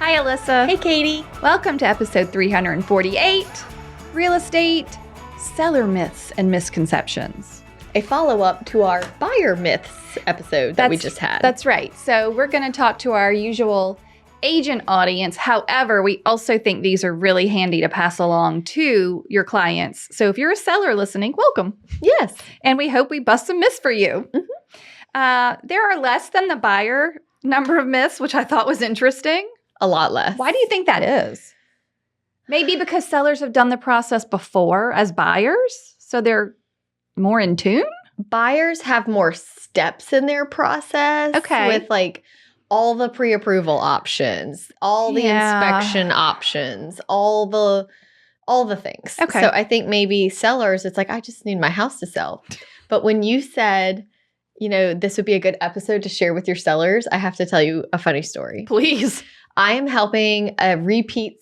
Hi, Alyssa. Hey, Katie. Welcome to episode 348, Real Estate, Seller Myths and Misconceptions. A follow-up to our buyer myths episode that we just had. That's right. So we're going to talk to our usual agent audience. However, we also think these are really handy to pass along to your clients. So if you're a seller listening, welcome. Yes. And we hope we bust some myths for you. Mm-hmm. There are less than the buyer number of myths, which I thought was interesting. A lot less. Why do you think that is? Maybe because sellers have done the process before as buyers, so they're more in tune? Buyers have more steps in their process. Okay. With like all the pre-approval options, all the inspection options, all the things. Okay. So I think maybe sellers, it's like, I just need my house to sell. But when you said, this would be a good episode to share with your sellers, I have to tell you a funny story. Please. I am helping a repeat.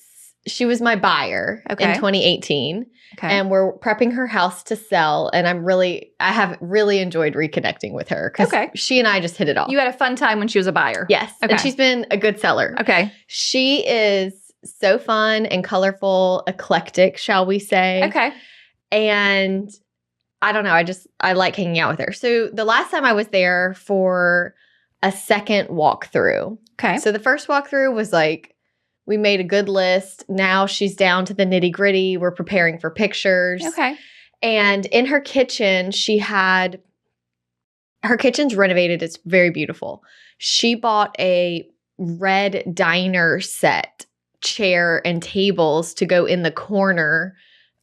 She was my buyer in 2018. Okay. And we're prepping her house to sell. And I have really enjoyed reconnecting with her because she and I just hit it off. You had a fun time when she was a buyer. Yes. Okay. And she's been a good seller. Okay. She is so fun and colorful, eclectic, shall we say. Okay. And I don't know. I like hanging out with her. So the last time I was there for a second walkthrough. Okay. So the first walkthrough was like, we made a good list. Now she's down to the nitty gritty. We're preparing for pictures. Okay. And in her kitchen, her kitchen's renovated. It's very beautiful. She bought a red diner set, chair and tables to go in the corner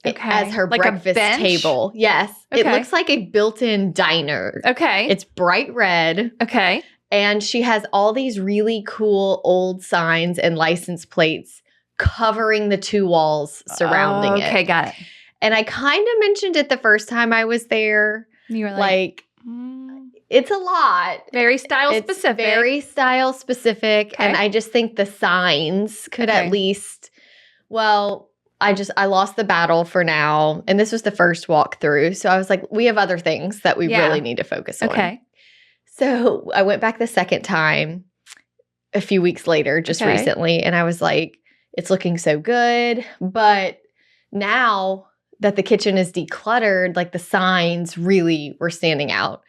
as her like breakfast table. Yes. Okay. It looks like a built-in diner. Okay. It's bright red. Okay. And she has all these really cool old signs and license plates covering the two walls surrounding it. Okay, got it. And I kind of mentioned it the first time I was there. You were it's a lot. Very style specific. Very style specific. Okay. And I just think the signs could at least, I lost the battle for now. And this was the first walkthrough. So I was like, we have other things that we really need to focus on. Okay. So I went back the second time a few weeks later, just recently, and I was like, it's looking so good. But now that the kitchen is decluttered, like the signs really were standing out.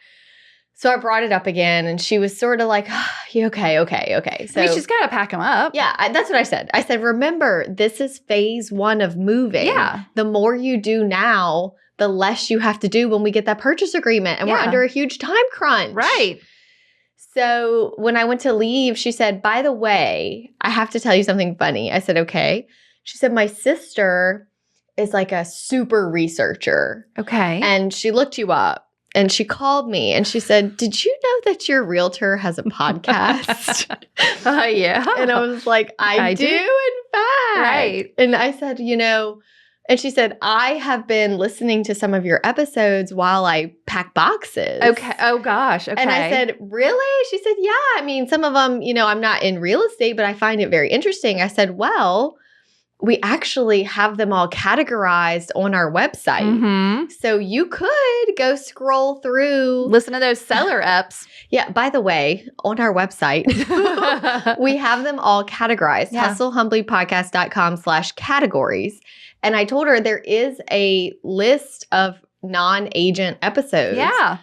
So I brought it up again, and she was sort of like, okay. So she's got to pack them up. Yeah, that's what I said. I said, remember, this is phase 1 of moving. Yeah. The more you do now, the less you have to do when we get that purchase agreement. And we're under a huge time crunch. Right. So when I went to leave, she said, by the way, I have to tell you something funny. I said, okay. She said, my sister is like a super researcher. Okay. And she looked you up. And she called me and she said, did you know that your realtor has a podcast? Yeah. And I was like, I do, in fact. Right. And I said, and she said, I have been listening to some of your episodes while I pack boxes. Okay. Oh, gosh. Okay. And I said, really? She said, yeah. I mean, some of them, I'm not in real estate, but I find it very interesting. I said, well, we actually have them all categorized on our website. Mm-hmm. So you could go scroll through. Listen to those seller apps. Yeah. By the way, on our website, we have them all categorized. Yeah. hustlehumblypodcast.com/categories. And I told her there is a list of non-agent episodes. Yeah.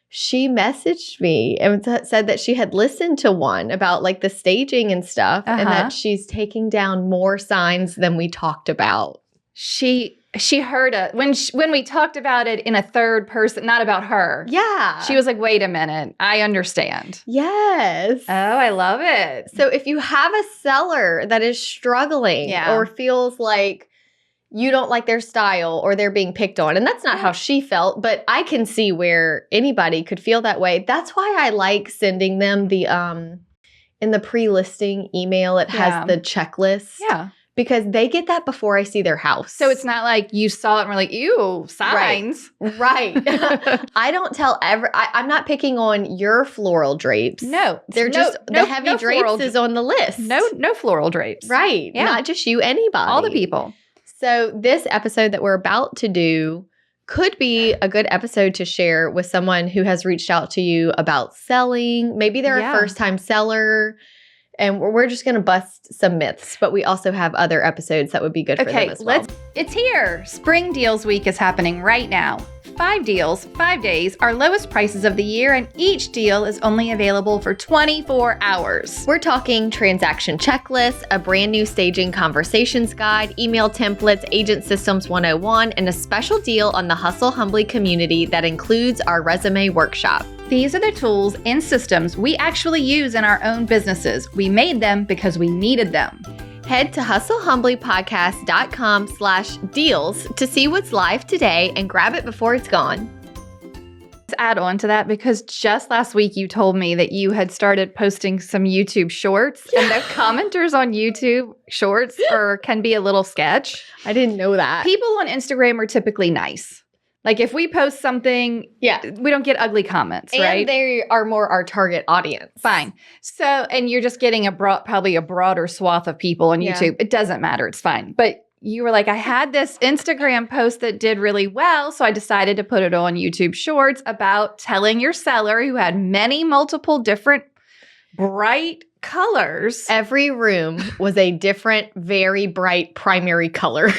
She messaged me and said that she had listened to one about like the staging and stuff and that she's taking down more signs than we talked about. She heard it when we talked about it in a third person, not about her. Yeah. She was like, wait a minute. I understand. Yes. Oh, I love it. So if you have a seller that is struggling or feels like you don't like their style or they're being picked on. And that's not how she felt, but I can see where anybody could feel that way. That's why I like sending them the, in the pre-listing email, it has the checklist. Yeah. Because they get that before I see their house. So it's not like you saw it and were like, ew, signs. Right. I don't tell I'm not picking on your floral drapes. No. They're just, the heavy drapes is on the list. No floral drapes. Right. Yeah. Not just you, anybody. All the people. So this episode that we're about to do could be a good episode to share with someone who has reached out to you about selling. Maybe they're a first-time seller And we're just going to bust some myths, but we also have other episodes that would be good for them as well. It's here. Spring Deals Week is happening right now. 5 deals, 5 days, our lowest prices of the year, and each deal is only available for 24 hours. We're talking transaction checklists, a brand new staging conversations guide, email templates, agent systems 101, and a special deal on the Hustle Humbly community that includes our resume workshop. These are the tools and systems we actually use in our own businesses. We made them because we needed them. Head to hustlehumblypodcast.com/deals to see what's live today and grab it before it's gone. Let's add on to that because just last week you told me that you had started posting some YouTube shorts and the commenters on YouTube shorts can be a little sketch. I didn't know that. People on Instagram are typically nice. Like if we post something, we don't get ugly comments, right? And they are more our target audience. Fine. So, and you're just getting probably a broader swath of people on YouTube. It doesn't matter. It's fine. But you were like, I had this Instagram post that did really well. So I decided to put it on YouTube Shorts about telling your seller who had multiple different bright colors. Every room was a different, very bright primary color.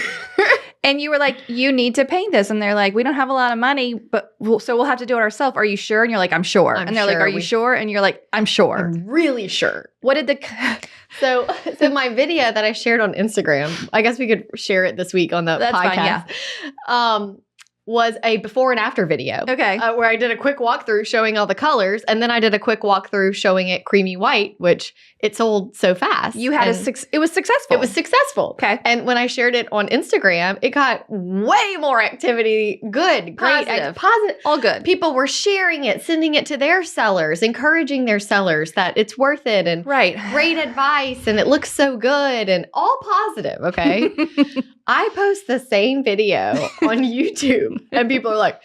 And you were like, you need to paint this. And they're like, we don't have a lot of money, but so we'll have to do it ourselves. Are you sure? And you're like, I'm sure. And they're like, are you sure? And you're like, I'm sure. I'm really sure. What did So my video that I shared on Instagram, I guess we could share it this week on the podcast. Fine, was a before and after video. Okay. Where I did a quick walkthrough showing all the colors. And then I did a quick walkthrough showing it creamy white, which it sold so fast. You had it was successful. It was successful. Okay. And when I shared it on Instagram, it got way more activity. Good. Great. Positive. All good. People were sharing it, sending it to their sellers, encouraging their sellers that it's worth it and great advice and it looks so good and all positive. Okay. I post the same video on YouTube and people are like,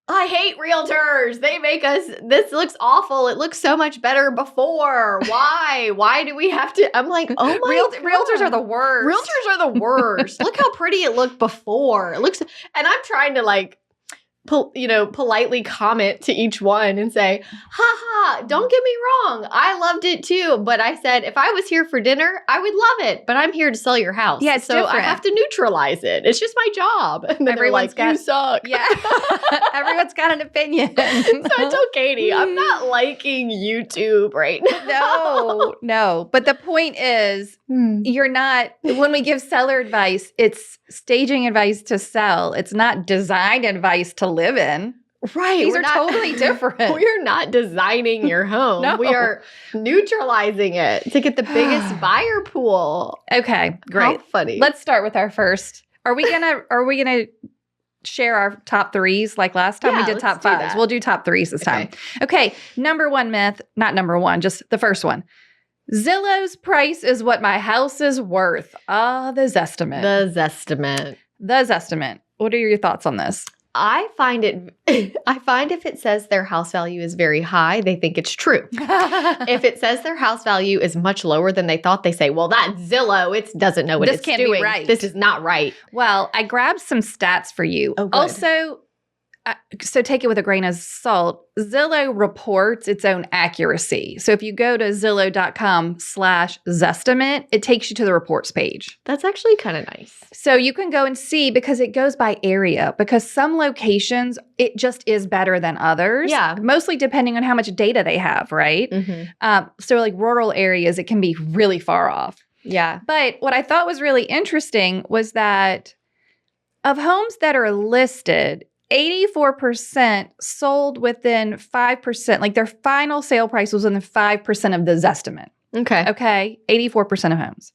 I hate realtors. They make us, this looks awful. It looks so much better before. Why? Why do we have to? I'm like, oh my God. Realtors are the worst. Realtors are the worst. Look how pretty it looked before. It looks, and I'm trying to politely comment to each one and say, ha, don't get me wrong. I loved it too. But I said, if I was here for dinner, I would love it. But I'm here to sell your house. Yeah, so I have to neutralize it. It's just my job. And then everyone's like, you suck. Yeah. Everyone's got an opinion. So I told Katie, I'm not liking YouTube right now. No. But the point is, you're not, when we give seller advice, it's staging advice to sell. It's not design advice to live in. Right. These are totally different. We're not designing your home. No. We are neutralizing it to get the biggest buyer pool. Okay, great. How funny. Let's start with our first. Are we gonna share our top threes like last time? We did top fives. We'll do top threes this time. Okay. Number one myth, not number one, just the first one. Zillow's price is what my house is worth. The Zestimate. The Zestimate. What are your thoughts on this? I find if it says their house value is very high, they think it's true. If it says their house value is much lower than they thought, they say, well, that's Zillow. It doesn't know what it's doing. This can't be right. This is not right. Well, I grabbed some stats for you. Oh, good. Also, so take it with a grain of salt. Zillow reports its own accuracy. So if you go to Zillow.com/Zestimate, it takes you to the reports page. That's actually kind of nice. So you can go and see because it goes by area, because some locations, it just is better than others. Yeah. Mostly depending on how much data they have, right? Mm-hmm. So like rural areas, it can be really far off. Yeah. But what I thought was really interesting was that of homes that are listed, 84% sold within 5%, like their final sale price was within 5% of the Zestimate. Okay. 84% of homes.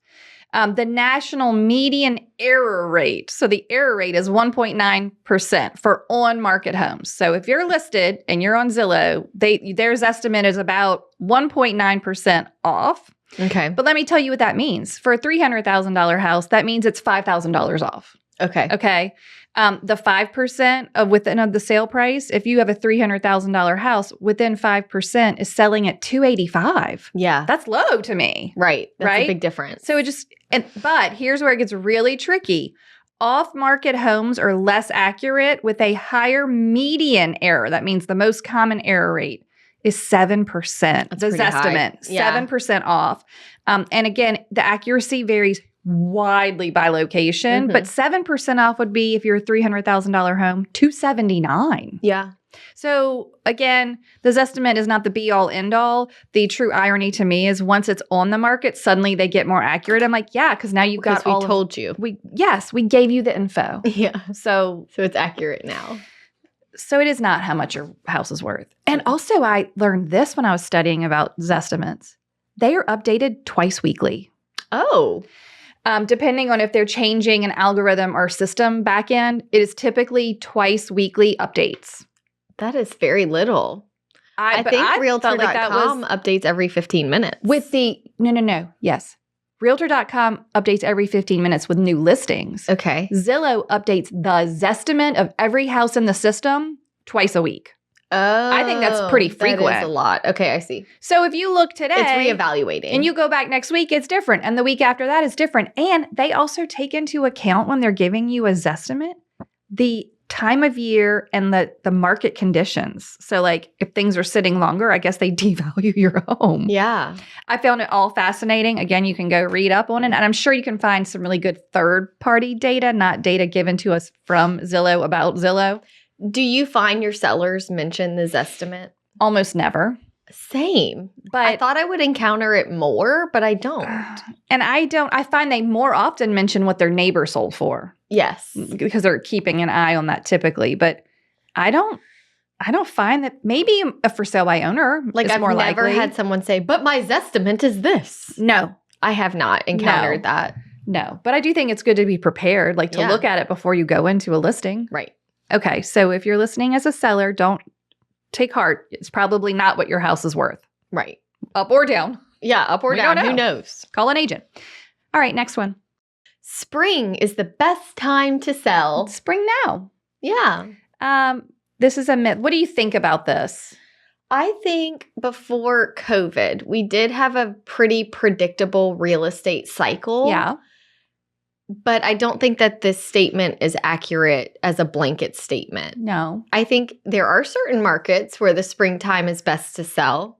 The national median error rate, so the error rate is 1.9% for on-market homes. So if you're listed and you're on Zillow, their Zestimate is about 1.9% off. Okay. But let me tell you what that means. For a $300,000 house, that means it's $5,000 off. Okay. The 5% of the sale price, if you have a $300,000 house, within 5% is selling at $285,000. Yeah. That's low to me. Right. That's a big difference. So but here's where it gets really tricky. Off-market homes are less accurate with a higher median error. That means the most common error rate is 7%. That's the pretty high. Zestimate, 7% off. And again, the accuracy varies widely by location, but 7% off would be, if you're a $300,000 home, $279. Yeah. So again, the Zestimate is not the be all end all. The true irony to me is once it's on the market, suddenly they get more accurate. I'm like, yeah, because now you've got all. We told you. We gave you the info. Yeah. So it's accurate now. So it is not how much your house is worth. And also, I learned this when I was studying about Zestimates. They are updated twice weekly. Oh. Depending on if they're changing an algorithm or system backend, it is typically twice weekly updates. That is very little. I think Realtor.com updates every 15 minutes. With the, no. Yes. Realtor.com updates every 15 minutes with new listings. Okay. Zillow updates the Zestimate of every house in the system twice a week. Oh. I think that's pretty frequent. That is a lot. Okay, I see. So if you look today. It's reevaluating. And you go back next week, it's different. And the week after that is different. And they also take into account when they're giving you a Zestimate, the time of year and the market conditions. So like if things are sitting longer, I guess they devalue your home. Yeah. I found it all fascinating. Again, you can go read up on it. And I'm sure you can find some really good third-party data, not data given to us from Zillow about Zillow. Do you find your sellers mention the Zestimate? Almost never. Same. But I thought I would encounter it more, but I don't. And I find they more often mention what their neighbor sold for. Yes. Because they're keeping an eye on that typically. But I don't find that. Maybe a for sale by owner like is I've more never likely. had someone say, but my Zestimate is this. No. I have not encountered that. No. But I do think it's good to be prepared, like to look at it before you go into a listing. Right. Okay. So if you're listening as a seller, don't take heart. It's probably not what your house is worth. Right. Up or down. Yeah, up or down. Who knows? Call an agent. All right, next one. Spring is the best time to sell. Spring now. Yeah. This is a myth. What do you think about this? I think before COVID, we did have a pretty predictable real estate cycle. Yeah. But I don't think that this statement is accurate as a blanket statement. No. I think there are certain markets where the springtime is best to sell.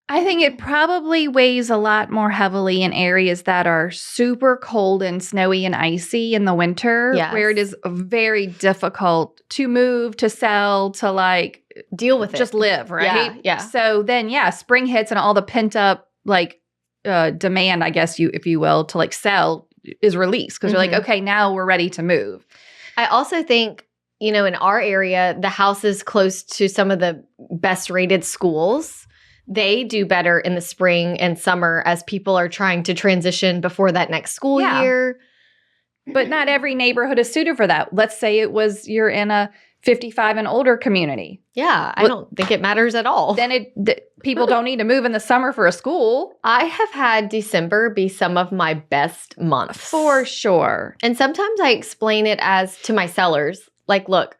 I think it probably weighs a lot more heavily in areas that are super cold and snowy and icy in the winter, where it is very difficult to move, to sell, to like deal with it. Just live, right? Yeah. So then, spring hits and all the pent up like demand, I guess if you will, to like sell is released because you're like, okay, now we're ready to move. I also think, in our area, the house is close to some of the best rated schools. They do better in the spring and summer as people are trying to transition before that next school year. But not every neighborhood is suited for that. Let's say you're in a 55 and older community. Yeah, I don't think it matters at all. Then people don't need to move in the summer for a school. I have had December be some of my best months. For sure. And sometimes I explain it as to my sellers, like, look,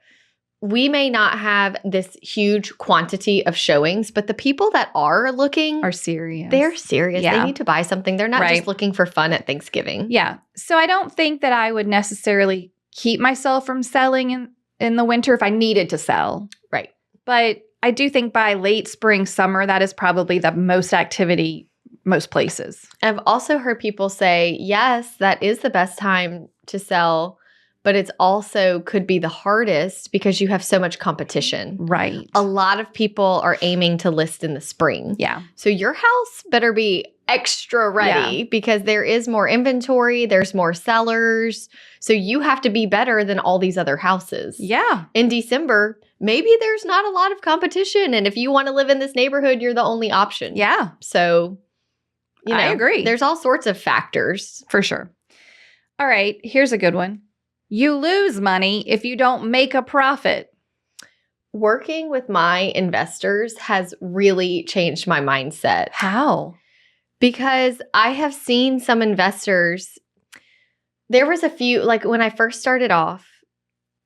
we may not have this huge quantity of showings, but the people that are looking are serious. They're serious. Yeah. They need to buy something. They're not just looking for fun at Thanksgiving. Yeah. So I don't think that I would necessarily keep myself from selling in the winter if I needed to sell. Right. But I do think by late spring, summer, that is probably the most activity most places. I've also heard people say, yes, that is the best time to sell, but it's also could be the hardest because you have so much competition. Right. A lot of people are aiming to list in the spring. Yeah. So your house better be extra ready because there is more inventory, there's more sellers. So you have to be better than all these other houses. Yeah. In December, maybe there's not a lot of competition. And if you want to live in this neighborhood, you're the only option. Yeah. So, I agree. There's all sorts of factors. For sure. All right. Here's a good one. You lose money if you don't make a profit. Working with my investors has really changed my mindset. How? Because I have seen some investors, there was a few, like when I first started off,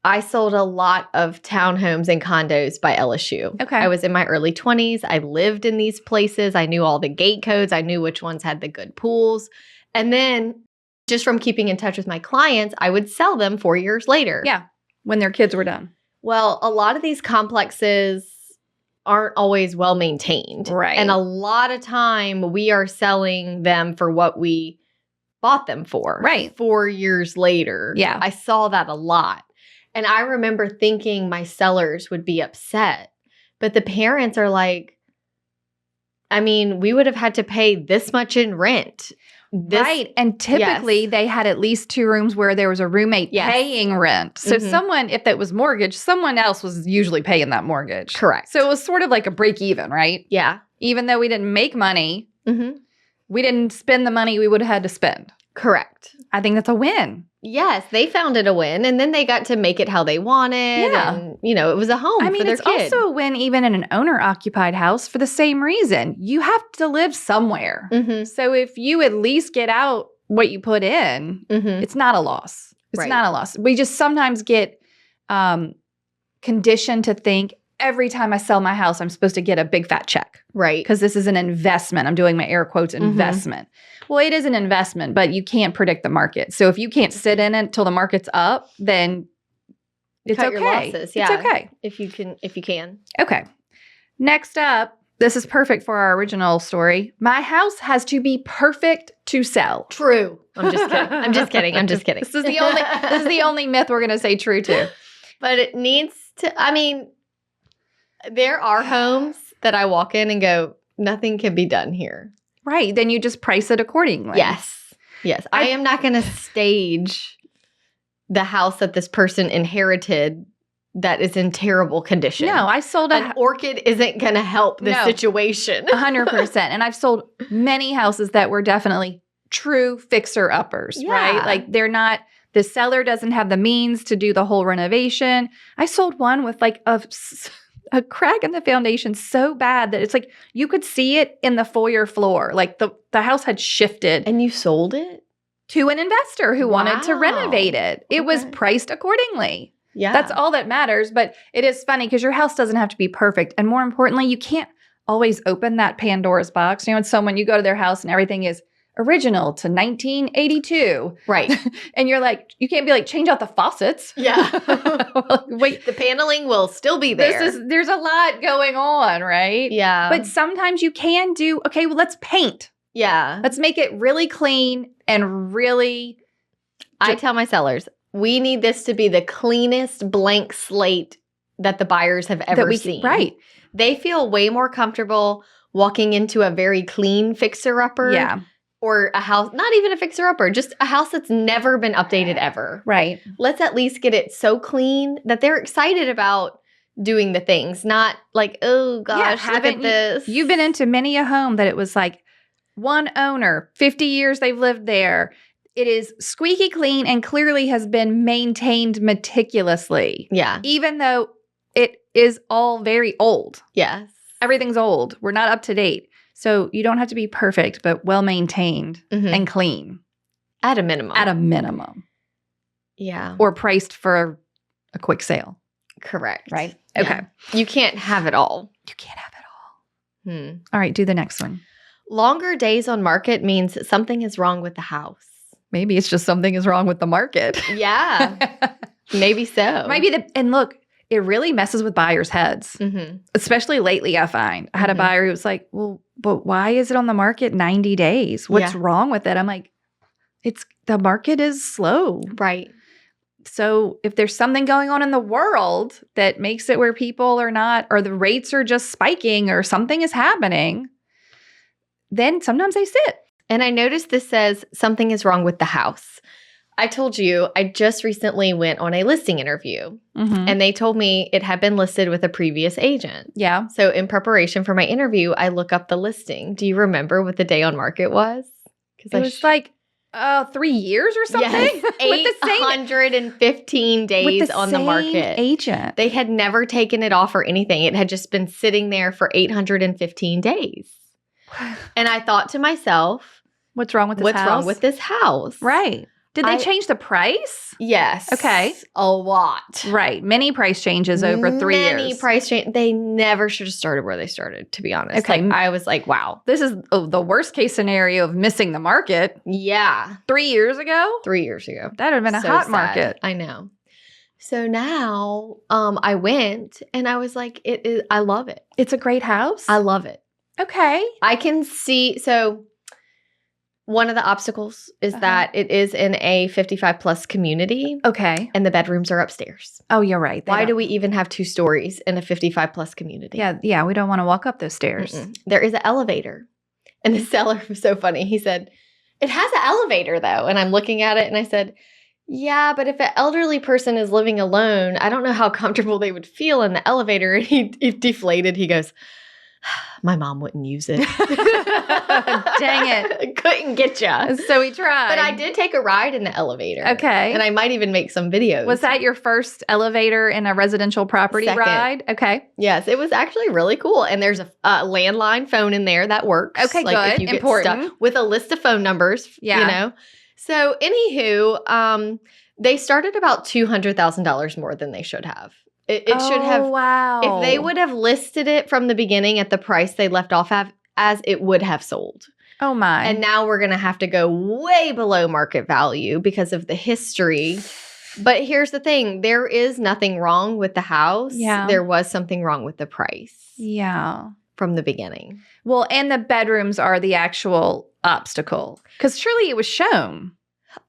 I sold a lot of townhomes and condos by LSU. Okay. I was in my early 20s. I lived in these places. I knew all the gate codes. I knew which ones had the good pools. And then just from keeping in touch with my clients, I would sell them 4 years later. Yeah, when their kids were done. Well, a lot of these complexes aren't always well maintained. Right. And a lot of time we are selling them for what we bought them for. Right. 4 years later. Yeah. I saw that a lot. And I remember thinking my sellers would be upset. But the parents are like, I mean, we would have had to pay this much in rent. Right. And typically they had at least 2 rooms where there was a roommate paying rent. So someone, if that was mortgage, someone else was usually paying that mortgage. Correct. So it was sort of like a break even, right? Yeah. Even though we didn't make money, we didn't spend the money we would have had to spend. Correct. I think that's a win. Yes, they found it a win, and then they got to make it how they wanted. Yeah. And, it was a home for their kid. It's also a win even in an owner-occupied house for the same reason. You have to live somewhere. So if you at least get out what you put in, it's not a loss. It's not a loss. We just sometimes get conditioned to think every time I sell my house, I'm supposed to get a big fat check. Right. Because this is an investment. I'm doing my air quotes investment. Well, it is an investment, but you can't predict the market. So if you can't sit in it till the market's up, then it's Cut okay. Your losses. Yeah. It's okay. If you can. Okay. Next up, this is perfect for our original story. My house has to be perfect to sell. True. I'm just kidding. I'm just kidding. This is the only myth we're going to say true to. But it needs to, there are homes that I walk in and go, nothing can be done here. Right. Then you just price it accordingly. Yes. I am not going to stage the house that this person inherited that is in terrible condition. No, I sold an orchid isn't going to help the situation. 100%. And I've sold many houses that were definitely true fixer-uppers, right? Like they're not, the seller doesn't have the means to do the whole renovation. I sold one with like a crack in the foundation so bad that it's like you could see it in the foyer floor. Like the house had shifted. And you sold it? To an investor who wanted to renovate it. It was priced accordingly. Yeah. That's all that matters. But it is funny because your house doesn't have to be perfect. And more importantly, you can't always open that Pandora's box. It's someone, you go to their house and everything is original to 1982. Right. And you're like, you can't be like, change out the faucets. Yeah. Wait, the paneling will still be there. There's a lot going on, right? Yeah. But sometimes you can do, okay, well, let's paint. Yeah. Let's make it really clean and really. I tell my sellers, we need this to be the cleanest blank slate that the buyers have ever seen. Right. They feel way more comfortable walking into a very clean fixer-upper. Yeah. Or a house, not even a fixer-upper, just a house that's never been updated ever. Right. Let's at least get it so clean that they're excited about doing the things, not like, oh gosh, look at this. You've been into many a home that it was like one owner, 50 years they've lived there. It is squeaky clean and clearly has been maintained meticulously. Yeah. Even though it is all very old. Yes. Everything's old. We're not up to date. So you don't have to be perfect, but well-maintained and clean. At a minimum. At a minimum. Yeah. Or priced for a quick sale. Correct. Right? Yeah. Okay. You can't have it all. You can't have it all. All right, do the next one. Longer days on market means something is wrong with the house. Maybe it's just something is wrong with the market. Yeah. Maybe so. And look, it really messes with buyers' heads, especially lately, I find. I had a buyer who was like, well, but why is it on the market 90 days? What's wrong with it? I'm like, the market is slow. Right. So if there's something going on in the world that makes it where people are not, or the rates are just spiking or something is happening, then sometimes they sit. And I noticed this says something is wrong with the house. I told you, I just recently went on a listing interview and they told me it had been listed with a previous agent. Yeah. So in preparation for my interview, I look up the listing. Do you remember what the day on market was? It was like 3 years or something? Yes, 815 days on the market. Agent. They had never taken it off or anything. It had just been sitting there for 815 days. And I thought to myself, what's wrong with this house? What's wrong with this house? Right. Did they change the price? Yes. Okay. A lot. Right. Many price changes over 3 years. Many price changes. They never should have started where they started, to be honest. Okay. Like, I was like, wow. This is the worst case scenario of missing the market. Yeah. 3 years ago? 3 years ago. That would have been a hot market. I know. So now I went and I was like, I love it. It's a great house? I love it. Okay. I can see, so one of the obstacles is that it is in a 55 plus community. Okay. And the bedrooms are upstairs. Oh, you're right. Why do we even have 2 stories in a 55 plus community? Yeah, we don't want to walk up those stairs. There is an elevator. And the seller was so funny. He said, it has an elevator though. And I'm looking at it and I said, yeah, but if an elderly person is living alone, I don't know how comfortable they would feel in the elevator. And he deflated. He goes, my mom wouldn't use it. Dang it. Couldn't get you. So we tried. But I did take a ride in the elevator. Okay. And I might even make some videos. Was that your first elevator in a residential property ride? Okay. Yes, it was actually really cool. And there's a landline phone in there that works. Okay, good. If you get Important. stuck, with a list of phone numbers, you know. So anywho, they started about $200,000 more than they should have. It should have. Wow. If they would have listed it from the beginning at the price they left off as it would have sold. Oh my. And now we're going to have to go way below market value because of the history. But here's the thing. There is nothing wrong with the house. Yeah. There was something wrong with the price. Yeah. From the beginning. Well, and the bedrooms are the actual obstacle. Because surely it was shown.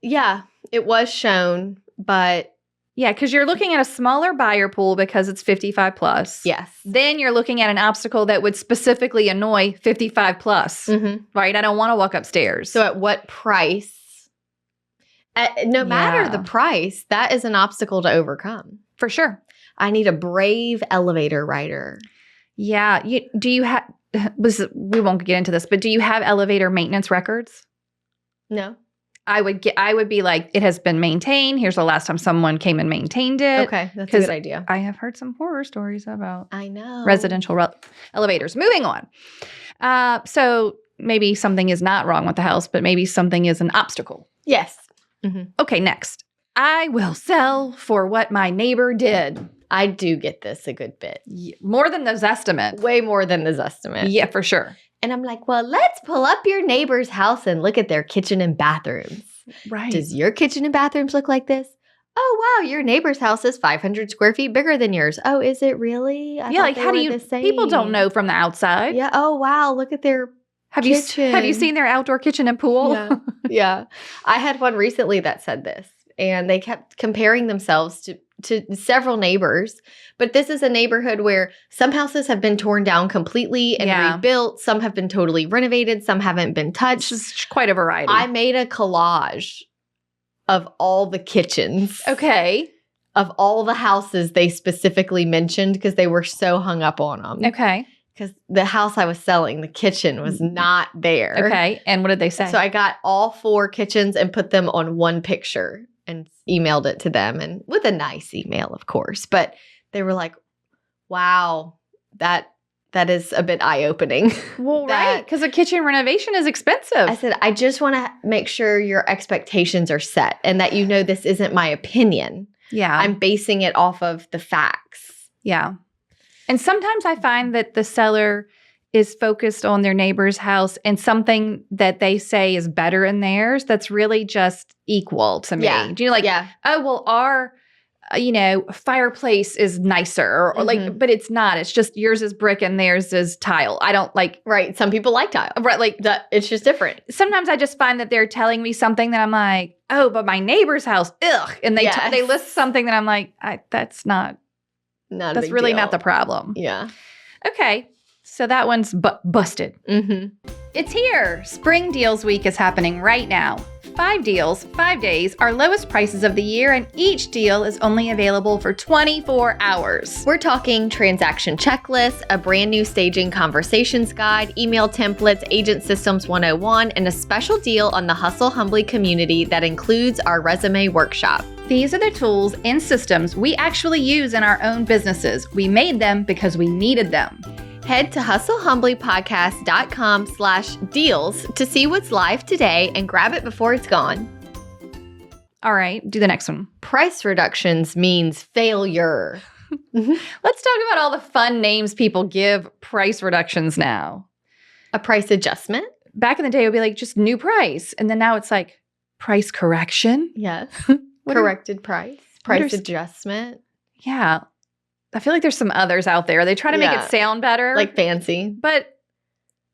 Yeah, it was shown, but... Yeah, because you're looking at a smaller buyer pool because it's 55 plus. Yes. Then you're looking at an obstacle that would specifically annoy 55 plus, right? I don't want to walk upstairs. So at what price? No matter the price, that is an obstacle to overcome. For sure. I need a brave elevator rider. Yeah. Do you have, we won't get into this, but do you have elevator maintenance records? No. I would be like, it has been maintained. Here's the last time someone came and maintained it. Okay, that's a good idea. I have heard some horror stories about residential elevators. Moving on. So maybe something is not wrong with the house, but maybe something is an obstacle. Yes. Okay, next. I will sell for what my neighbor did. I do get this a good bit. More than the Zestimate. Way more than the Zestimate. Yeah, for sure. And I'm like, well, let's pull up your neighbor's house and look at their kitchen and bathrooms. Right. Does your kitchen and bathrooms look like this? Oh, wow, your neighbor's house is 500 square feet bigger than yours. Oh, is it really? Yeah, like how do you, people don't know from the outside. Yeah, oh, wow, look at their kitchen. Have you seen their outdoor kitchen and pool? Yeah. Yeah. I had one recently that said this, and they kept comparing themselves to several neighbors. But this is a neighborhood where some houses have been torn down completely and rebuilt. Some have been totally renovated. Some haven't been touched. It's quite a variety. I made a collage of all the kitchens. Okay. Of all the houses they specifically mentioned because they were so hung up on them. Okay. Because the house I was selling, the kitchen was not there. Okay. And what did they say? So I got all 4 kitchens and put them on one picture and emailed it to them, and with a nice email, of course. But they were like, wow, that is a bit eye-opening. Well, right, because a kitchen renovation is expensive. I said, I just want to make sure your expectations are set and that you know this isn't my opinion. Yeah. I'm basing it off of the facts. Yeah. And sometimes I find that the seller is focused on their neighbor's house and something that they say is better in theirs that's really just equal to me. Yeah. Do you like, oh, well, our, fireplace is nicer or like, but it's not. It's just yours is brick and theirs is tile. I don't like. Right. Some people like tile. Right. Like that. It's just different. Sometimes I just find that they're telling me something that I'm like, oh, but my neighbor's house, ugh. And they list something that I'm like, that's not that's really not the problem. Yeah. Okay. So that one's busted. It's here. Spring Deals Week is happening right now. 5 deals, 5 days, our lowest prices of the year, and each deal is only available for 24 hours. We're talking transaction checklists, a brand new staging conversations guide, email templates, agent systems 101, and a special deal on the Hustle Humbly community that includes our resume workshop. These are the tools and systems we actually use in our own businesses. We made them because we needed them. Head to hustlehumblypodcast.com/deals to see what's live today and grab it before it's gone. All right, do the next one. Price reductions means failure. Let's talk about all the fun names people give price reductions now. A price adjustment? Back in the day, it would be like just new price. And then now it's like price correction. Yes. Corrected price. Price adjustment. Yeah. I feel like there's some others out there. They try to make it sound better. Like fancy. But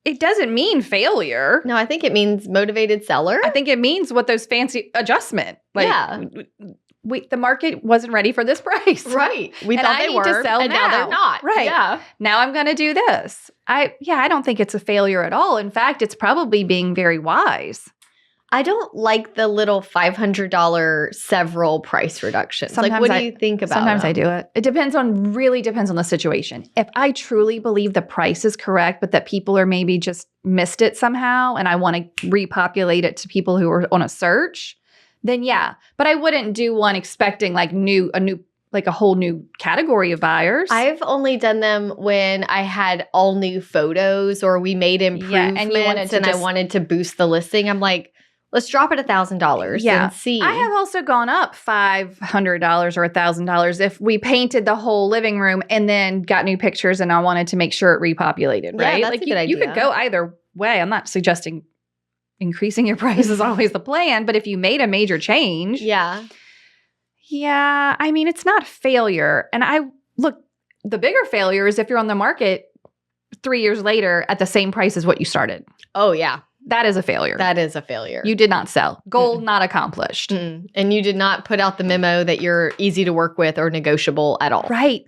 it doesn't mean failure. No, I think it means motivated seller. I think it means what those fancy adjustment. The market wasn't ready for this price. Right. We thought they were. To sell and now they're not. Right. Yeah. Now I'm going to do this. I don't think it's a failure at all. In fact, it's probably being very wise. I don't like the little $500 several price reductions. Sometimes what do you think about Sometimes them? I do it. It really depends on the situation. If I truly believe the price is correct, but that people are maybe just missed it somehow and I want to repopulate it to people who are on a search, then yeah. But I wouldn't do one expecting like a whole new category of buyers. I've only done them when I had all new photos or we made improvements and I wanted to boost the listing. I'm like, let's drop it $1,000 and see. I have also gone up $500 or $1,000 if we painted the whole living room and then got new pictures and I wanted to make sure it repopulated, right? Yeah, that's a good idea. You could go either way. I'm not suggesting increasing your price is always the plan, but if you made a major change. Yeah, I mean, it's not failure. And the bigger failure is if you're on the market 3 years later at the same price as what you started. Oh, yeah. That is a failure. That is a failure. You did not sell. Goal not accomplished. And you did not put out the memo that you're easy to work with or negotiable at all. Right.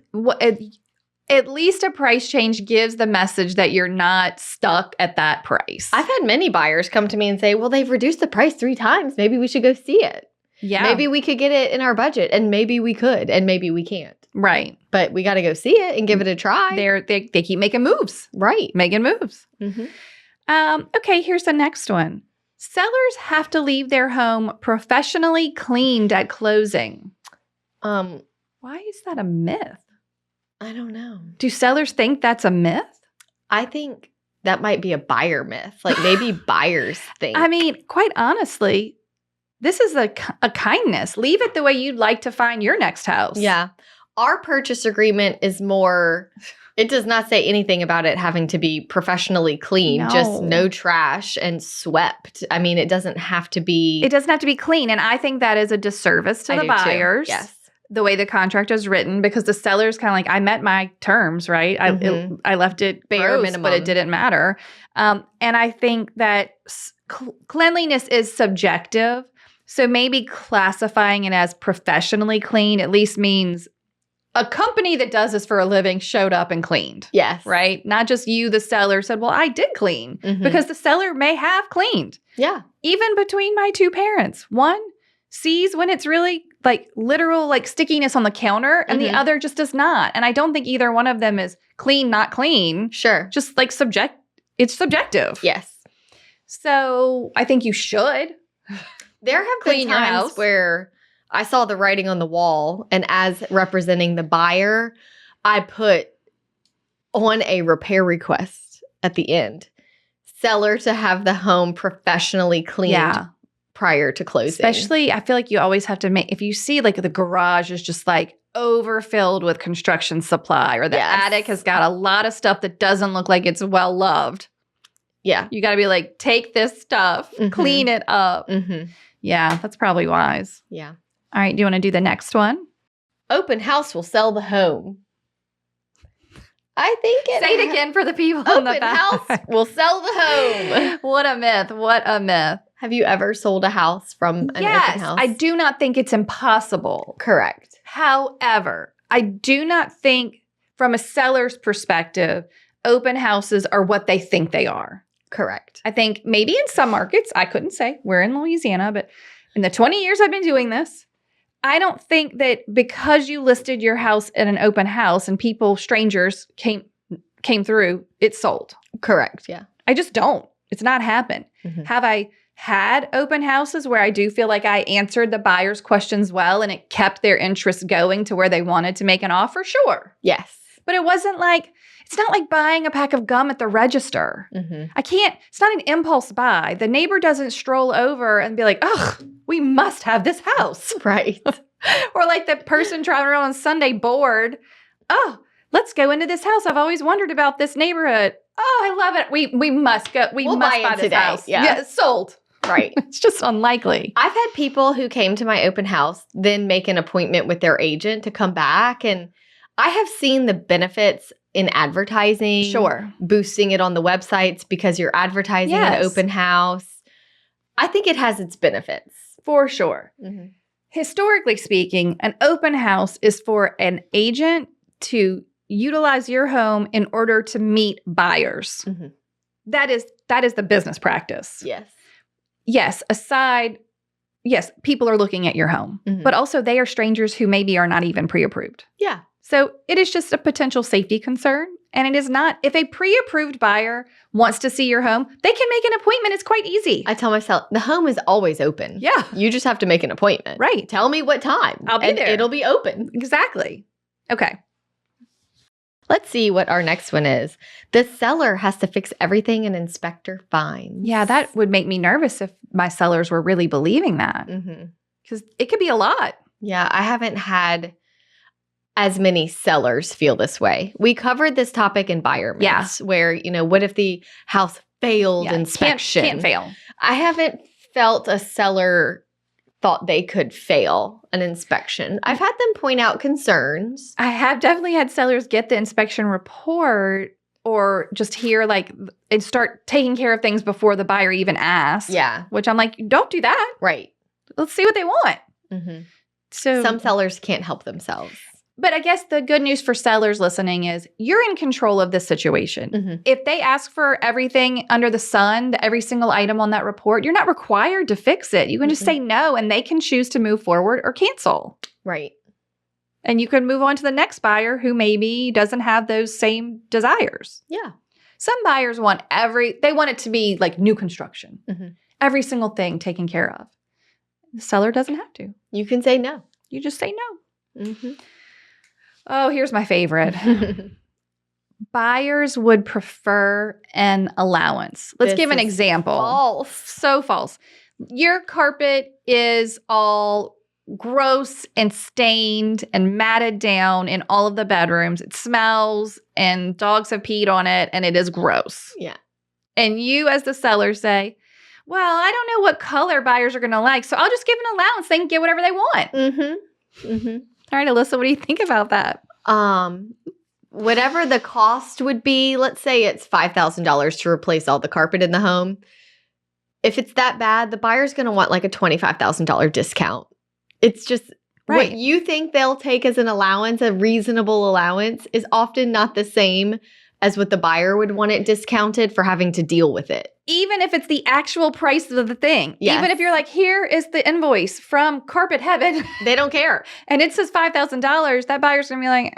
At least a price change gives the message that you're not stuck at that price. I've had many buyers come to me and say, well, they've reduced the price 3 times. Maybe we should go see it. Yeah. Maybe we could get it in our budget and maybe we could and maybe we can't. Right. But we got to go see it and give it a try. They keep making moves. Right. Making moves. Mm-hmm. Okay, here's the next one. Sellers have to leave their home professionally cleaned at closing. Why is that a myth? I don't know. Do sellers think that's a myth? I think that might be a buyer myth. Like maybe buyers think. I mean, quite honestly, this is a kindness. Leave it the way you'd like to find your next house. Yeah. Our purchase agreement is more... It does not say anything about it having to be professionally clean, just no trash and swept. I mean, it doesn't have to be... It doesn't have to be clean. And I think that is a disservice to the buyers. Too. Yes. The way the contract is written, because the seller's kind of like, I met my terms, right? I left it bare gross, minimum. but it didn't matter. And I think that cleanliness is subjective. So maybe classifying it as professionally clean at least means a company that does this for a living showed up and cleaned. Yes. Right? Not just you, the seller, said, well, I did clean. Because the seller may have cleaned. Yeah. Even between my two parents. One sees when it's really like literal like stickiness on the counter and the other just does not. And I don't think either one of them is clean, not clean. Sure. Just like it's subjective. Yes. So I think you should. There have been times where I saw the writing on the wall, and as representing the buyer, I put on a repair request at the end. Seller to have the home professionally cleaned prior to closing. Especially, I feel like you always have to if you see like the garage is just like overfilled with construction supply or the attic has got a lot of stuff that doesn't look like it's well loved. Yeah. You got to be like, take this stuff, clean it up. Yeah, that's probably wise. Yeah. All right, do you want to do the next one? Open house will sell the home. I think it. Say it again for the people in the back. Open house will sell the home. What a myth. What a myth. Have you ever sold a house from an open house? I do not think it's impossible. Correct. However, I do not think from a seller's perspective, open houses are what they think they are. Correct. I think maybe in some markets, I couldn't say, we're in Louisiana, but in the 20 years I've been doing this, I don't think that because you listed your house at an open house and strangers came through, it sold. Correct, yeah. I just don't. It's not happened. Have I had open houses where I do feel like I answered the buyer's questions well and it kept their interest going to where they wanted to make an offer? Sure. Yes. But it wasn't like, it's not like buying a pack of gum at the register. It's not an impulse buy. The neighbor doesn't stroll over and be like, ugh, we must have this house. Right. Or like the person driving around on Sunday bored. Oh, let's go into this house. I've always wondered about this neighborhood. Oh, I love it. We must go. We'll must buy this today. house. Yeah, sold. Right. It's just unlikely. I've had people who came to my open house then make an appointment with their agent to come back. And I have seen the benefits in advertising. Sure. Boosting it on the websites because you're advertising an open house. I think it has its benefits. For sure. Mm-hmm. Historically speaking, an open house is for an agent to utilize your home in order to meet buyers. Mm-hmm. That is the business practice. Yes. Yes, yes, people are looking at your home, but also they are strangers who maybe are not even pre-approved. Yeah. So it is just a potential safety concern. And it is not, if a pre-approved buyer wants to see your home, they can make an appointment. It's quite easy. I tell myself, the home is always open. Yeah. You just have to make an appointment. Right. Tell me what time. I'll be there. It'll be open. Exactly. Okay. Let's see what our next one is. The seller has to fix everything an inspector finds. Yeah, that would make me nervous if my sellers were really believing that. Because it could be a lot. Yeah, I haven't had as many sellers feel this way. We covered this topic in buyer myths, where, what if the house failed inspection? Can't fail. I haven't felt a seller thought they could fail an inspection. I've had them point out concerns. I have definitely had sellers get the inspection report or just hear and start taking care of things before the buyer even asks. Yeah. Which I'm like, don't do that. Right. Let's see what they want. So some sellers can't help themselves. But I guess the good news for sellers listening is you're in control of this situation. If they ask for everything under the sun, every single item on that report, you're not required to fix it. You can just say no, and they can choose to move forward or cancel. Right. And you can move on to the next buyer who maybe doesn't have those same desires. Yeah. Some buyers want they want it to be like new construction. Every single thing taken care of. The seller doesn't have to. You can say no. You just say no. Oh, here's my favorite. Buyers would prefer an allowance. Let's give an example. False. So false. Your carpet is all gross and stained and matted down in all of the bedrooms. It smells and dogs have peed on it and it is gross. Yeah. And you as the seller say, well, I don't know what color buyers are going to like, so I'll just give an allowance. They can get whatever they want. All right, Alissa, what do you think about that? Whatever the cost would be, let's say it's $5,000 to replace all the carpet in the home. If it's that bad, the buyer's going to want like a $25,000 discount. It's just what you think they'll take as an allowance, a reasonable allowance, is often not the same as what the buyer would want it discounted for having to deal with it. Even if it's the actual price of the thing. Yes. Even if you're like, here is the invoice from Carpet Heaven. They don't care. And it says $5,000. That buyer's going to be like,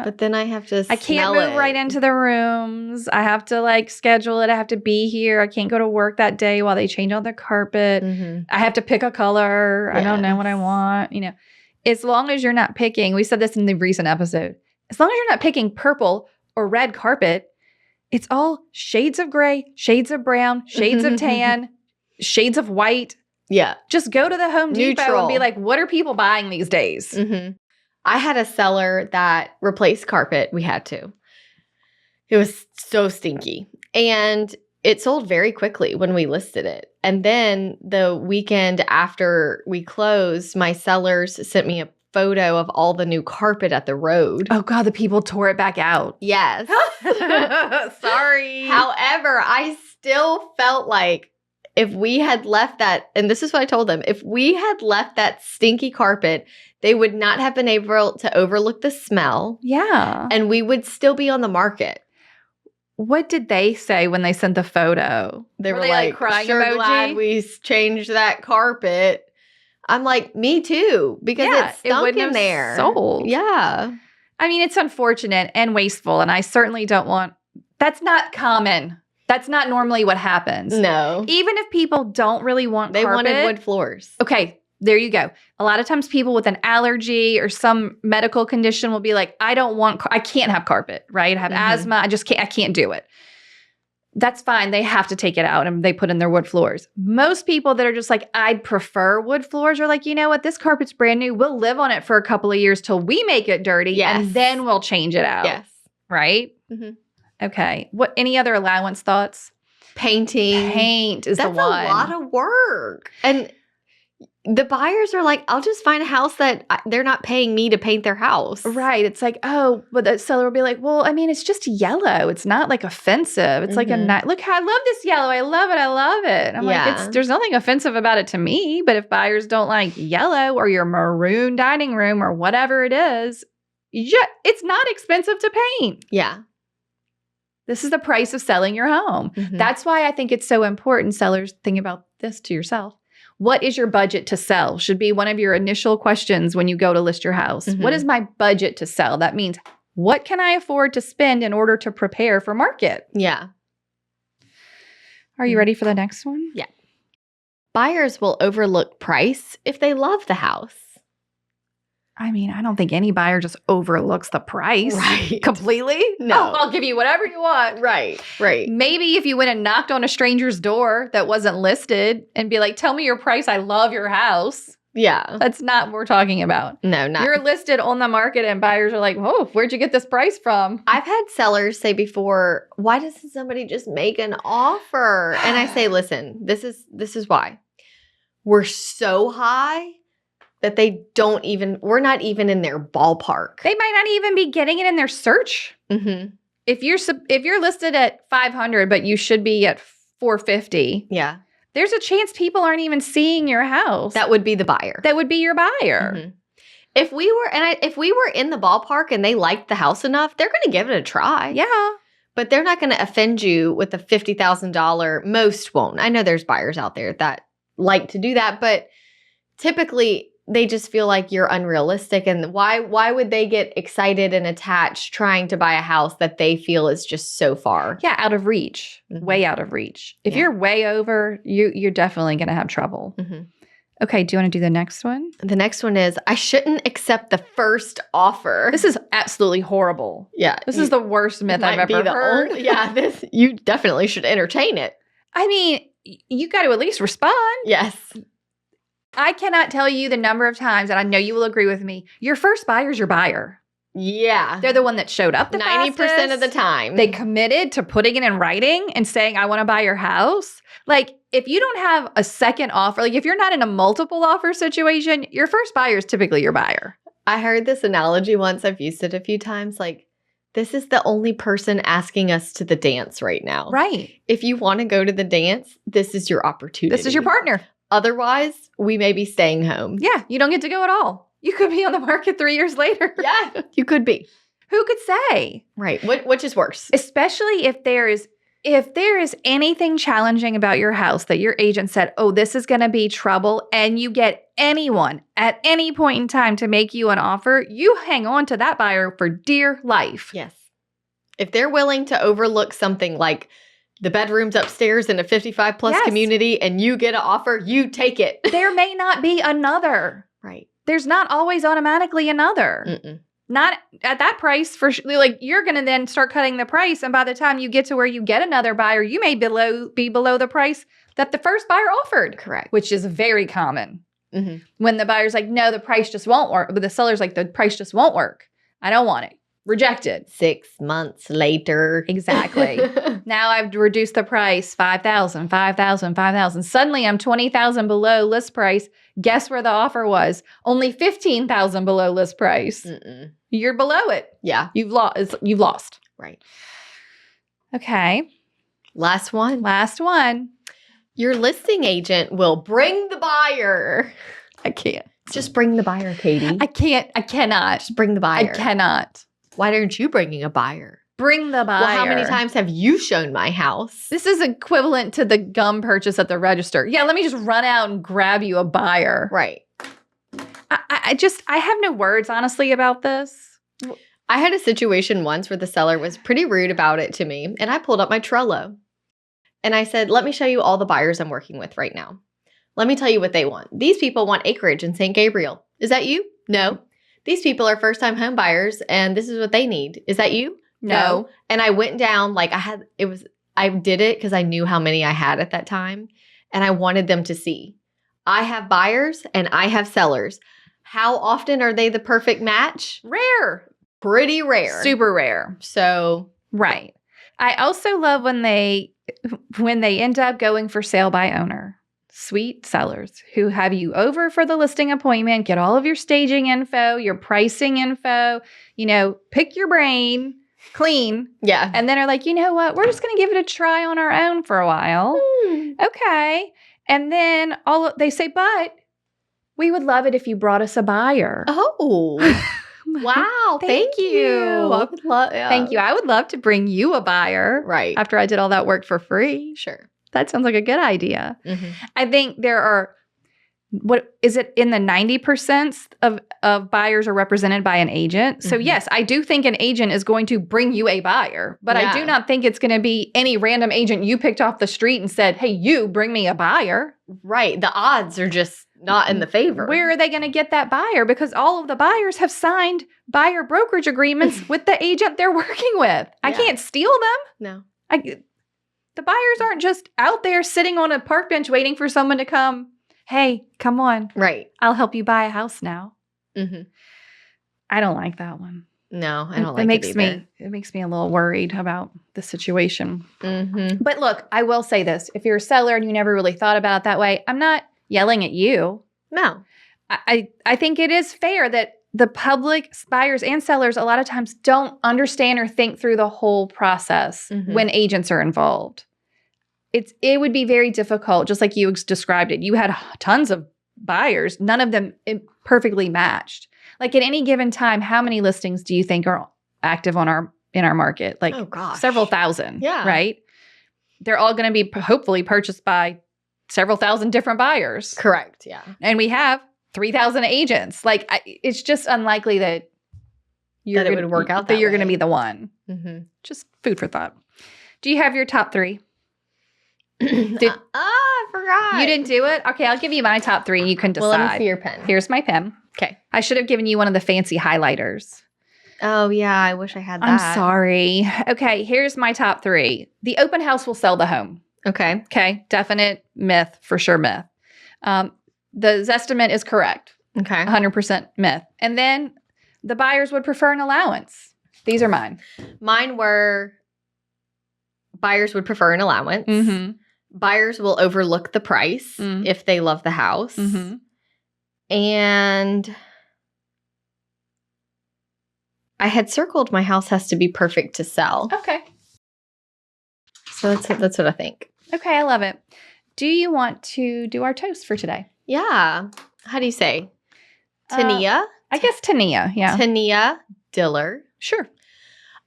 but then I have to I can't move right into the rooms. I have to schedule it. I have to be here. I can't go to work that day while they change all the carpet. I have to pick a color. Yes. I don't know what I want. As long as you're not picking, we said this in the recent episode, as long as you're not picking purple or red carpet, it's all shades of gray, shades of brown, shades of tan, shades of white. Yeah. Just go to the Home Depot Neutral. and be like, what are people buying these days? I had a seller that replaced carpet. We had to. It was so stinky. And it sold very quickly when we listed it. And then the weekend after we closed, my sellers sent me a photo of all the new carpet at the road. Oh God, the people tore it back out. Yes. Sorry. However, I still felt like if we had left that, and this is what I told them, if we had left that stinky carpet, they would not have been able to overlook the smell. Yeah. And we would still be on the market. What did they say when they sent the photo? They were like crying sure emoji? Glad we changed that carpet. I'm like, me too, because it stunk in there. Sold. Yeah. I mean, it's unfortunate and wasteful, and I certainly don't want, that's not common. That's not normally what happens. No. Even if people don't really want They carpet. wanted wood floors. Okay, there you go. A lot of times people with an allergy or some medical condition will be like, I can't have carpet, right? I have asthma. I can't do it. That's fine. They have to take it out and they put in their wood floors. Most people that are just like, I'd prefer wood floors are like, you know what? This carpet's brand new. We'll live on it for a couple of years till we make it dirty and then we'll change it out. Yes. Right? Okay. Any other allowance thoughts? painting. Paint is the one. That's a lot of work. And the buyers are like, I'll just find a house that they're not paying me to paint their house. Right. It's like, oh, but the seller will be like, well, I mean, it's just yellow. It's not like offensive. It's like look how I love this yellow. I love it. I love it. I'm like, there's nothing offensive about it to me. But if buyers don't like yellow or your maroon dining room or whatever it is, it's not expensive to paint. Yeah. This is the price of selling your home. That's why I think it's so important, sellers, think about this to yourself. What is your budget to sell? Should be one of your initial questions when you go to list your house. What is my budget to sell? That means, what can I afford to spend in order to prepare for market? Yeah. Are you ready for the next one? Yeah. Buyers will overlook price if they love the house. I mean, I don't think any buyer just overlooks the price completely. No. Oh, I'll give you whatever you want. Right. Maybe if you went and knocked on a stranger's door that wasn't listed and be like, tell me your price. I love your house. Yeah. That's not what we're talking about. No, not. You're listed on the market and buyers are like, oh, where'd you get this price from? I've had sellers say before, why doesn't somebody just make an offer? And I say, listen, this is why. We're so high that we're not even in their ballpark. They might not even be getting it in their search. If you're listed at 500, but you should be at 450. Yeah. There's a chance people aren't even seeing your house. That would be the buyer. That would be your buyer. If we were in the ballpark and they liked the house enough, they're going to give it a try. Yeah. But they're not going to offend you with a $50,000. Most won't. I know there's buyers out there that like to do that, but typically they just feel like you're unrealistic. And why would they get excited and attached trying to buy a house that they feel is just so far? Yeah, out of reach. Way out of reach. If you're way over, you're definitely going to have trouble. Okay, do you want to do the next one? The next one is, I shouldn't accept the first offer. This is absolutely horrible. Yeah. This is the worst myth I've ever heard. You definitely should entertain it. I mean, you got to at least respond. Yes. I cannot tell you the number of times, and I know you will agree with me, your first buyer is your buyer. Yeah. They're the one that showed up the 90% fastest. of the time. They committed to putting it in writing and saying, I want to buy your house. Like, if you don't have a second offer, like if you're not in a multiple offer situation, your first buyer is typically your buyer. I heard this analogy once. I've used it a few times. Like, this is the only person asking us to the dance right now. Right. If you want to go to the dance, this is your opportunity. This is your partner. Otherwise, we may be staying home. Yeah, you don't get to go at all. You could be on the market 3 years later. Yeah, you could be. Who could say? Right. Which is worse? Especially if there is anything challenging about your house that your agent said, oh, this is going to be trouble, and you get anyone at any point in time to make you an offer, you hang on to that buyer for dear life. Yes. If they're willing to overlook something like the bedroom's upstairs in a 55 plus community and you get an offer, you take it. There may not be another. Right. There's not always automatically another. Not at that price for like you're going to then start cutting the price. And by the time you get to where you get another buyer, you may be below the price that the first buyer offered. Correct. Which is very common. When the buyer's like, no, the price just won't work. But the seller's like, the price just won't work. I don't want it. Rejected. 6 months later. Exactly. Now I've reduced the price, $5,000. Suddenly I'm $20,000 below list price. Guess where the offer was? Only $15,000 below list price. You're below it. Yeah. You've lost. Right. Okay. Last one. Your listing agent will bring the buyer. I can't. Just bring the buyer, Katie. I cannot. Just bring the buyer. I cannot. Why aren't you bringing a buyer? Bring the buyer. Well, how many times have you shown my house? This is equivalent to the gum purchase at the register. Yeah, let me just run out and grab you a buyer. Right. I have no words, honestly, about this. I had a situation once where the seller was pretty rude about it to me, and I pulled up my Trello. And I said, let me show you all the buyers I'm working with right now. Let me tell you what they want. These people want acreage in St. Gabriel. Is that you? No. These people are first-time home buyers, and this is what they need. Is that you? No. And I went down, like I did it because I knew how many I had at that time, and I wanted them to see. I have buyers and I have sellers. How often are they the perfect match? Rare. Pretty rare. Super rare. So. Right. I also love when they when they end up going for sale by owner. Sweet sellers who have you over for the listing appointment, get all of your staging info, your pricing info, pick your brain clean. Yeah. And then are like, you know what? We're just going to give it a try on our own for a while. Okay. And then they say, but we would love it if you brought us a buyer. Oh, wow. Thank you. I would Thank you. I would love to bring you a buyer. Right. After I did all that work for free. Sure. That sounds like a good idea. Mm-hmm. I think there are, what is it, in the 90% of buyers are represented by an agent. So yes, I do think an agent is going to bring you a buyer, but I do not think it's going to be any random agent you picked off the street and said, hey, you bring me a buyer. Right. The odds are just not in the favor. Where are they going to get that buyer? Because all of the buyers have signed buyer brokerage agreements with the agent they're working with. I can't steal them. No. The buyers aren't just out there sitting on a park bench waiting for someone to come. Hey, come on. Right. I'll help you buy a house now. Mm-hmm. I don't like that one. No, I don't like it either. It makes me a little worried about the situation. Mm-hmm. But look, I will say this. If you're a seller and you never really thought about it that way, I'm not yelling at you. No. I think it is fair that the public, buyers and sellers, a lot of times don't understand or think through the whole process when agents are involved. It would be very difficult, just like you described it. You had tons of buyers, none of them perfectly matched. Like at any given time, how many listings do you think are active in our market? Like several thousand, right? They're all going to be hopefully purchased by several thousand different buyers. Correct, yeah. And we have 3,000 agents. Like it's just unlikely that it would work out that you're going to be the one. Mm-hmm. Just food for thought. Do you have your top 3? I forgot. You didn't do it? Okay, I'll give you my top 3 and you can decide. Well, let me see your pen. Here's my pen. Okay. I should have given you one of the fancy highlighters. Oh, yeah. I wish I had that. I'm sorry. Okay, here's my top 3. The open house will sell the home. Okay. Okay, definite myth, for sure myth. The Zestimate is correct. Okay. 100% myth. And then the buyers would prefer an allowance. These are mine. Mine were buyers would prefer an allowance. Mm-hmm. Buyers will overlook the price if they love the house. Mm-hmm. And I had circled my house has to be perfect to sell. Okay. So that's what I think. Okay, I love it. Do you want to do our toast for today? Yeah. How do you say? Tania? I guess Tania, yeah. Tania Diller. Sure.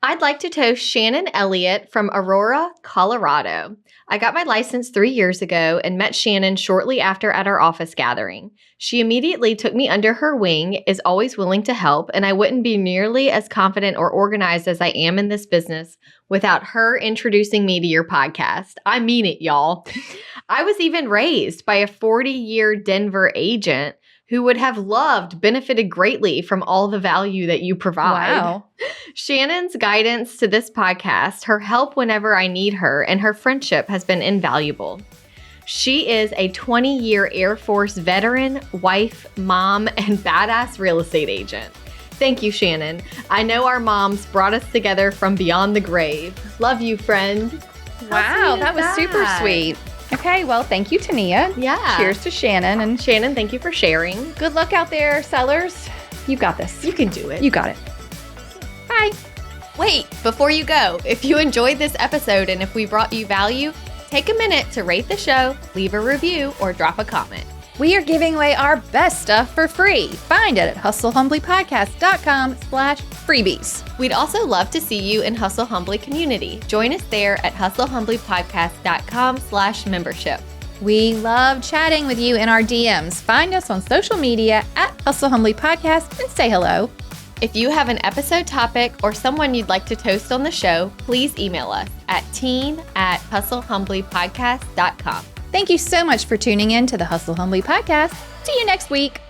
I'd like to toast Shannon Elliott from Aurora, Colorado. I got my license 3 years ago and met Shannon shortly after at our office gathering. She immediately took me under her wing, is always willing to help, and I wouldn't be nearly as confident or organized as I am in this business without her introducing me to your podcast. I mean it, y'all. I was even raised by a 40-year Denver agent who would have benefited greatly from all the value that you provide. Wow. Shannon's guidance to this podcast, her help whenever I need her, and her friendship has been invaluable. She is a 20-year Air Force veteran, wife, mom, and badass real estate agent. Thank you, Shannon. I know our moms brought us together from beyond the grave. Love you, friend. Wow, that was super sweet. Okay, well, thank you, Tania. Yeah. Cheers to Shannon. And Shannon, thank you for sharing. Good luck out there, sellers. You got this. You can do it. You got it. Bye. Wait, before you go, if you enjoyed this episode and if we brought you value, take a minute to rate the show, leave a review, or drop a comment. We are giving away our best stuff for free. Find it at hustlehumblypodcast.com/freebies. We'd also love to see you in Hustle Humbly community. Join us there at hustlehumblypodcast.com/membership. We love chatting with you in our DMs. Find us on social media at Hustle Humbly Podcast and say hello. If you have an episode topic or someone you'd like to toast on the show, please email us at team@hustlehumblypodcast.com. Thank you so much for tuning in to the Hustle Humbly Podcast. See you next week.